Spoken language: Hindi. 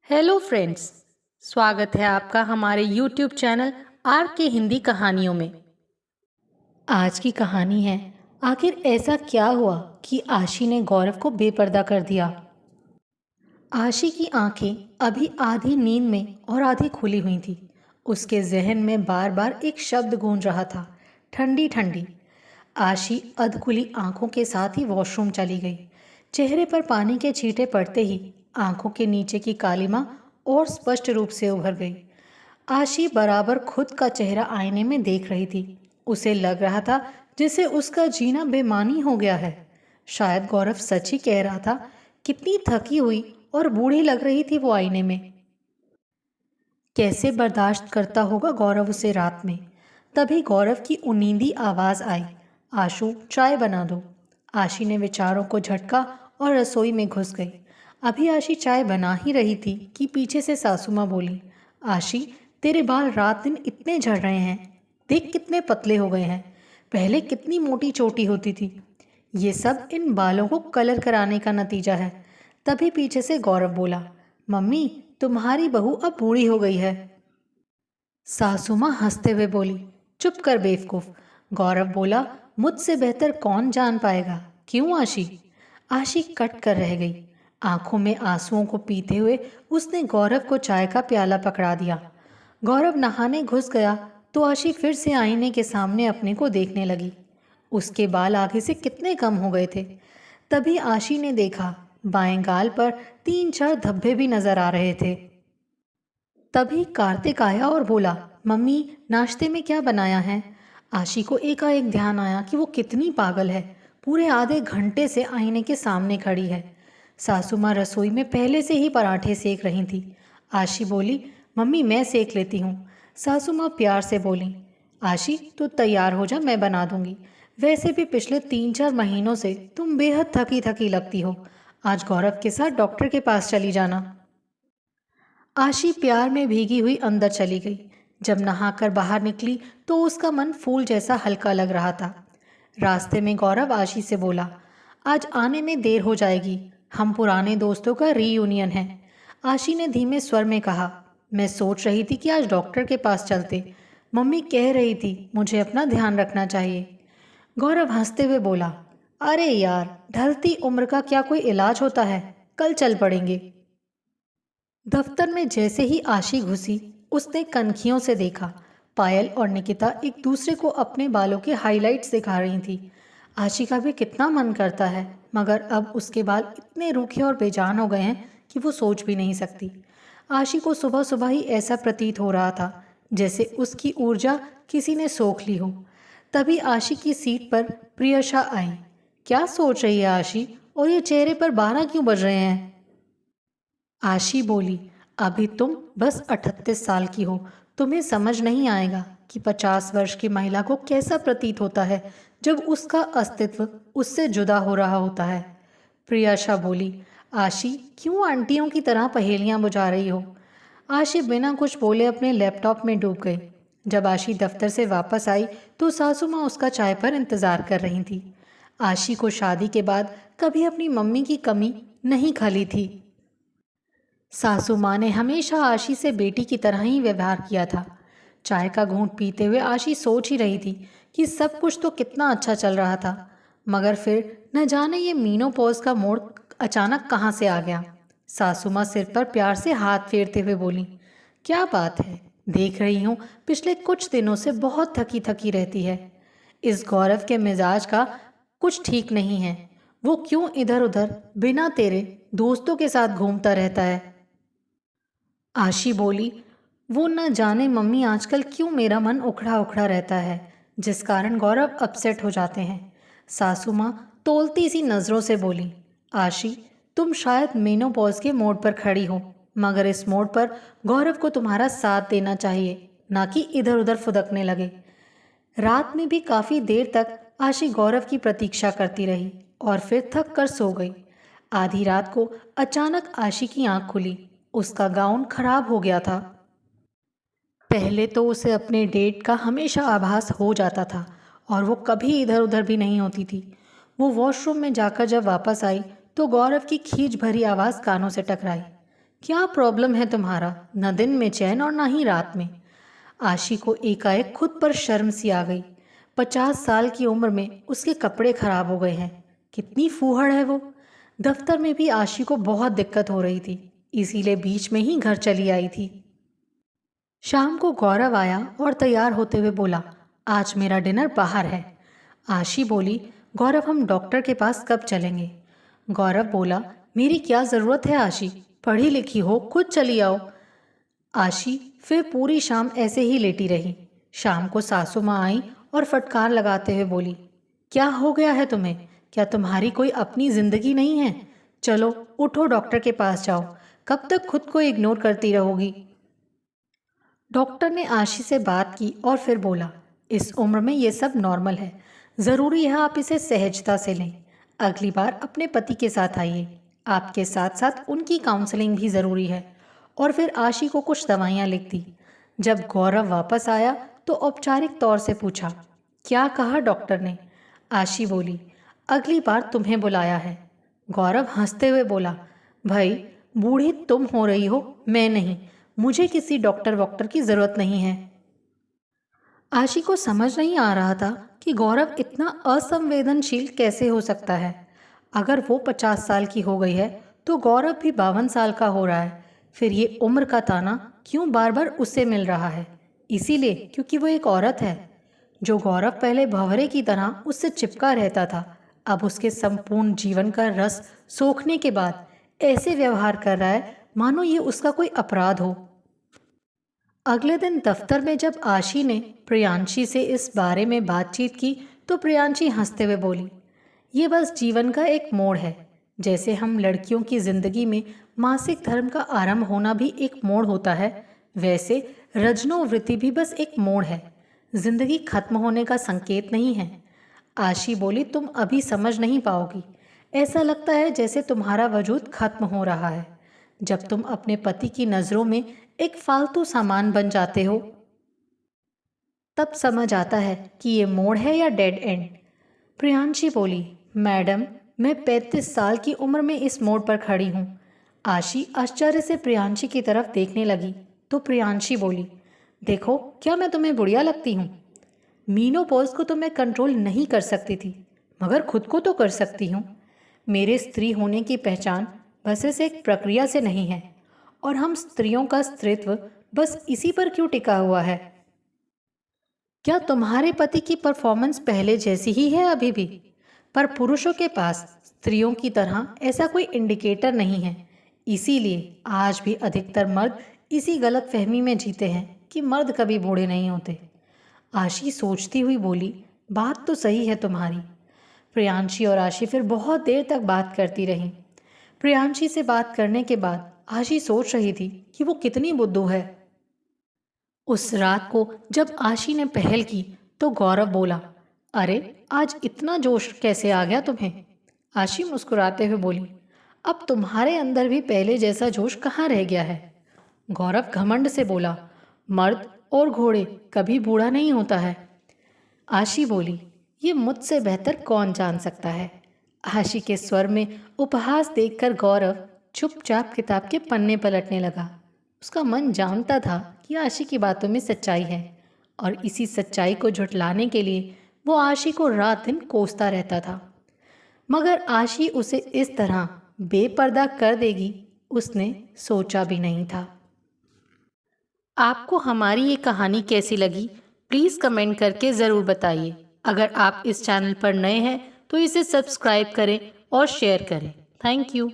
Hello friends. स्वागत है आपका हमारे यूट्यूब चैनल आर के हिंदी कहानियों में। आज की कहानी है, आखिर ऐसा क्या हुआ कि आशी ने गौरव को बेपर्दा कर दिया। आशी की आंखें अभी आधी नींद में और आधी खुली हुई थी। उसके जहन में बार बार एक शब्द गूंज रहा था, ठंडी ठंडी। आशी अधखुली आंखों के साथ ही वॉशरूम चली गई। चेहरे पर पानी के छींटे पड़ते ही आंखों के नीचे की कालिमा और स्पष्ट रूप से उभर गई। आशी बराबर खुद का चेहरा आईने में देख रही थी। उसे लग रहा था जैसे उसका जीना बेमानी हो गया है। शायद गौरव सच ही कह रहा था। कितनी थकी हुई और बूढ़ी लग रही थी वो आईने में। कैसे बर्दाश्त करता होगा गौरव उसे रात में। तभी गौरव की उनींदी आवाज आई, आशु चाय बना दो। आशी ने विचारों को झटका और रसोई में घुस गई। अभी आशी चाय बना ही रही थी कि पीछे से सासू माँ बोली, आशी तेरे बाल रात दिन इतने झड़ रहे हैं, देख कितने पतले हो गए हैं। पहले कितनी मोटी चोटी होती थी। ये सब इन बालों को कलर कराने का नतीजा है। तभी पीछे से गौरव बोला, मम्मी तुम्हारी बहू अब बूढ़ी हो गई है। सासू माँ हंसते हुए बोली, चुप कर बेवकूफ। गौरव बोला, मुझसे बेहतर कौन जान पाएगा, क्यों आशी। आशी कट कर रह गई। आंखों में आंसुओं को पीते हुए उसने गौरव को चाय का प्याला पकड़ा दिया। गौरव नहाने घुस गया तो आशी फिर से आईने के सामने अपने को देखने लगी। उसके बाल आगे से कितने कम हो गए थे। तभी आशी ने देखा, बाएं गाल पर 3-4 धब्बे भी नजर आ रहे थे। तभी कार्तिक आया और बोला, मम्मी नाश्ते में क्या बनाया है। आशी को एकाएक ध्यान आया कि वो कितनी पागल है। पूरे आधे घंटे से आईने के सामने खड़ी है। सासू माँ रसोई में पहले से ही पराठे सेक रही थी। आशी बोली, मम्मी मैं सेक लेती हूँ। सासू माँ प्यार से बोली, आशी तू तैयार हो जा, मैं बना दूंगी। वैसे भी पिछले 3-4 महीनों से तुम बेहद थकी थकी लगती हो। आज गौरव के साथ डॉक्टर के पास चली जाना। आशी प्यार में भीगी हुई अंदर चली गई। जब नहाकर बाहर निकली तो उसका मन फूल जैसा हल्का लग रहा था। रास्ते में गौरव आशी से बोला, आज आने में देर हो जाएगी, हम पुराने दोस्तों का रीयूनियन है। आशी ने धीमे स्वर में कहा, मैं सोच रही थी कि आज डॉक्टर के पास चलते। मम्मी कह रही थी मुझे अपना ध्यान रखना चाहिए। गौरव हंसते हुए बोला, अरे यार ढलती उम्र का क्या कोई इलाज होता है, कल चल पड़ेंगे। दफ्तर में जैसे ही आशी घुसी उसने कनखियों से देखा, पायल और निकिता एक दूसरे को अपने बालों के हाइलाइट्स दिखा रही थी। आशी का भी कितना मन करता है, मगर अब उसके बाल इतने रूखे और बेजान हो गए हैं कि वो सोच भी नहीं सकती। आशी को सुबह सुबह ही ऐसा प्रतीत हो रहा था जैसे उसकी ऊर्जा किसी ने सोख ली हो। तभी आशी की सीट पर प्रियशा आई। क्या सोच रही है आशी, और ये चेहरे पर 12 क्यों बज रहे हैं। आशी बोली, अभी तुम बस 38 साल की हो, तुम्हें समझ नहीं आएगा कि 50 वर्ष की महिला को कैसा प्रतीत होता है जब उसका अस्तित्व उससे जुदा हो रहा होता है। प्रियाशा बोली, आशी क्यों आंटियों की तरह पहेलियां बुझा रही हो। आशी बिना कुछ बोले अपने लैपटॉप में डूब गई। जब आशी दफ्तर से वापस आई तो सासू माँ उसका चाय पर इंतजार कर रही थी। आशी को शादी के बाद कभी अपनी मम्मी की कमी नहीं खली थी। सासू माँ ने हमेशा आशी से बेटी की तरह ही व्यवहार किया था। चाय का घूंट पीते हुए आशी सोच ही रही थी कि सब कुछ तो कितना अच्छा चल रहा था, मगर फिर न जाने ये मीनोपॉज का मोड़ अचानक कहाँ से आ गया। सासू माँ सिर पर प्यार से हाथ फेरते हुए बोली, क्या बात है, देख रही हूँ पिछले कुछ दिनों से बहुत थकी थकी रहती है। इस गौरव के मिजाज का कुछ ठीक नहीं है। वो क्यों इधर उधर बिना तेरे दोस्तों के साथ घूमता रहता है। आशी बोली, वो न जाने मम्मी आजकल क्यों मेरा मन उखड़ा उखड़ा रहता है, जिस कारण गौरव अपसेट हो जाते हैं। सासू माँ तोलती सी नज़रों से बोली, आशी तुम शायद मेनोपॉज के मोड़ पर खड़ी हो, मगर इस मोड़ पर गौरव को तुम्हारा साथ देना चाहिए, ना कि इधर उधर फुदकने लगे। रात में भी काफ़ी देर तक आशी गौरव की प्रतीक्षा करती रही और फिर थक कर सो गई। आधी रात को अचानक आशी की आंख खुली। उसका गाउन खराब हो गया था। पहले तो उसे अपने डेट का हमेशा आभास हो जाता था और वो कभी इधर उधर भी नहीं होती थी। वो वॉशरूम में जाकर जब वापस आई तो गौरव की खींच भरी आवाज़ कानों से टकराई। क्या प्रॉब्लम है तुम्हारा? न दिन में चैन और ना ही रात में। आशी को एकाएक खुद पर शर्म सी आ गई। 50 साल की उम्र में उसके कपड़े खराब हो गए हैं। कितनी फूहड़ है वो। दफ्तर में भी आशी को बहुत दिक्कत हो रही थी, इसीलिए बीच में ही घर चली आई थी। शाम को गौरव आया और तैयार होते हुए बोला, आज मेरा डिनर बाहर है। आशी बोली, गौरव हम डॉक्टर के पास कब चलेंगे? गौरव बोला, मेरी क्या ज़रूरत है आशी, पढ़ी लिखी हो, खुद चली आओ। आशी फिर पूरी शाम ऐसे ही लेटी रही। शाम को सासू माँ आई और फटकार लगाते हुए बोली, क्या हो गया है तुम्हें? क्या तुम्हारी कोई अपनी जिंदगी नहीं है? चलो उठो, डॉक्टर के पास जाओ। कब तक खुद को इग्नोर करती रहोगी? डॉक्टर ने आशी से बात की और फिर बोला, इस उम्र में ये सब नॉर्मल है, ज़रूरी है आप इसे सहजता से लें। अगली बार अपने पति के साथ आइए, आपके साथ साथ उनकी काउंसलिंग भी ज़रूरी है। और फिर आशी को कुछ दवाइयाँ लिख दी। जब गौरव वापस आया तो औपचारिक तौर से पूछा, क्या कहा डॉक्टर ने? आशी बोली, अगली बार तुम्हें बुलाया है। गौरव हंसते हुए बोला, भाई बूढ़ी तुम हो रही हो, मैं नहीं। मुझे किसी डॉक्टर वॉक्टर की ज़रूरत नहीं है। आशी को समझ नहीं आ रहा था कि गौरव इतना असंवेदनशील कैसे हो सकता है। अगर वो 50 साल की हो गई है तो गौरव भी 52 साल का हो रहा है। फिर ये उम्र का ताना क्यों बार बार उसे मिल रहा है? इसीलिए क्योंकि वो एक औरत है। जो गौरव पहले भंवरे की तरह उससे चिपका रहता था, अब उसके संपूर्ण जीवन का रस सोखने के बाद ऐसे व्यवहार कर रहा है मानो ये उसका कोई अपराध हो। अगले दिन दफ्तर में जब आशी ने प्रियांशी से इस बारे में बातचीत की तो प्रियांशी हंसते हुए बोली, ये बस जीवन का एक मोड़ है। जैसे हम लड़कियों की जिंदगी में मासिक धर्म का आरंभ होना भी एक मोड़ होता है, वैसे रजनोवृत्ति भी बस एक मोड़ है, जिंदगी खत्म होने का संकेत नहीं है। आशी बोली, तुम अभी समझ नहीं पाओगी। ऐसा लगता है जैसे तुम्हारा वजूद खत्म हो रहा है। जब तुम अपने पति की नज़रों में एक फालतू सामान बन जाते हो, तब समझ आता है कि ये मोड़ है या डेड एंड। प्रियांशी बोली, मैडम मैं 35 साल की उम्र में इस मोड़ पर खड़ी हूँ। आशी आश्चर्य से प्रियांशी की तरफ देखने लगी तो प्रियांशी बोली, देखो क्या मैं तुम्हें बुढ़िया लगती हूँ? मीनोपॉज को तो मैं कंट्रोल नहीं कर सकती थी, मगर खुद को तो कर सकती हूँ। मेरे स्त्री होने की पहचान बस इस एक प्रक्रिया से नहीं है, और हम स्त्रियों का स्त्रीत्व बस इसी पर क्यों टिका हुआ है? क्या तुम्हारे पति की परफॉर्मेंस पहले जैसी ही है अभी भी? पर पुरुषों के पास स्त्रियों की तरह ऐसा कोई इंडिकेटर नहीं है। इसीलिए आज भी अधिकतर मर्द इसी गलत फहमी में जीते हैं कि मर्द कभी बूढ़े नहीं होते। आशी सोचती हुई बोली, बात तो सही है तुम्हारी। प्रियांशी और आशी फिर बहुत देर तक बात करती रहीं। प्रियांशी से बात करने के बाद आशी सोच रही थी कि वो कितनी बुद्धू है। उस रात को जब आशी ने पहल की तो गौरव बोला, अरे आज इतना जोश कैसे आ गया तुम्हें? आशी मुस्कुराते हुए बोली, अब तुम्हारे अंदर भी पहले जैसा जोश कहाँ रह गया है? गौरव घमंड से बोला, मर्द और घोड़े कभी बूढ़ा नहीं होता है। आशी बोली, ये मुझसे बेहतर कौन जान सकता है? आशी के स्वर में उपहास देखकर गौरव चुपचाप किताब के पन्ने पलटने लगा। उसका मन जानता था कि आशी की बातों में सच्चाई है, और इसी सच्चाई को झुठलाने के लिए वो आशी को रात दिन कोसता रहता था। मगर आशी उसे इस तरह बेपर्दा कर देगी उसने सोचा भी नहीं था। आपको हमारी ये कहानी कैसी लगी प्लीज़ कमेंट करके ज़रूर बताइए। अगर आप इस चैनल पर नए हैं तो इसे सब्सक्राइब करें और शेयर करें। Thank you.